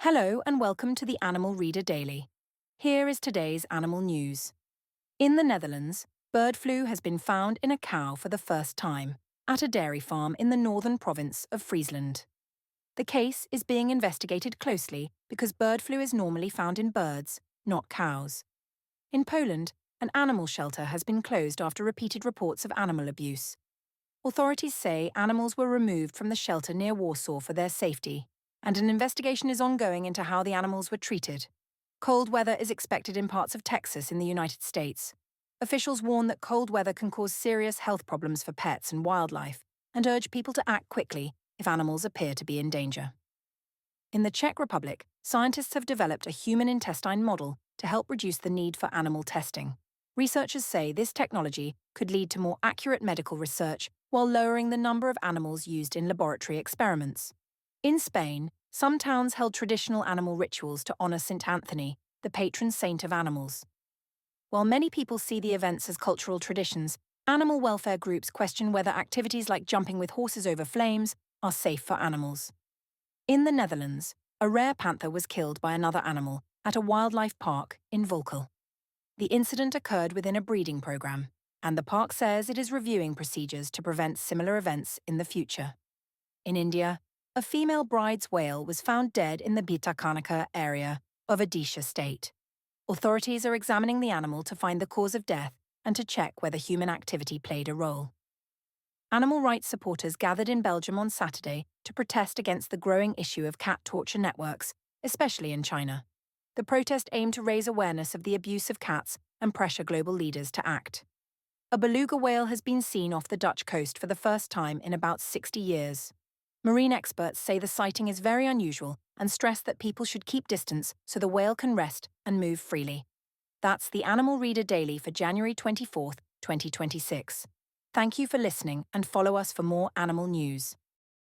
Hello and welcome to the Animal Reader Daily. Here is today's animal news. In the Netherlands, bird flu has been found in a cow for the first time at a dairy farm in the northern province of Friesland. The case is being investigated closely because bird flu is normally found in birds, not cows. In Poland, an animal shelter has been closed after repeated reports of animal abuse. Authorities say animals were removed from the shelter near Warsaw for their safety, and an investigation is ongoing into how the animals were treated. Cold weather is expected in parts of Texas in the United States. Officials warn that cold weather can cause serious health problems for pets and wildlife, and urge people to act quickly if animals appear to be in danger. In the Czech Republic, scientists have developed a human intestine model to help reduce the need for animal testing. Researchers say this technology could lead to more accurate medical research while lowering the number of animals used in laboratory experiments. In Spain, some towns held traditional animal rituals to honor St. Anthony, the patron saint of animals. While many people see the events as cultural traditions, animal welfare groups question whether activities like jumping with horses over flames are safe for animals. In the Netherlands, a rare panther was killed by another animal at a wildlife park in Volkel. The incident occurred within a breeding program, and the park says it is reviewing procedures to prevent similar events in the future. In India, a female bride's whale was found dead in the Bhitarkanika area of Odisha state. Authorities are examining the animal to find the cause of death and to check whether human activity played a role. Animal rights supporters gathered in Belgium on Saturday to protest against the growing issue of cat torture networks, especially in China. The protest aimed to raise awareness of the abuse of cats and pressure global leaders to act. A beluga whale has been seen off the Dutch coast for the first time in about 60 years. Marine experts say the sighting is very unusual and stress that people should keep distance so the whale can rest and move freely. That's the Animal Reader Daily for January 24, 2026. Thank you for listening and follow us for more animal news.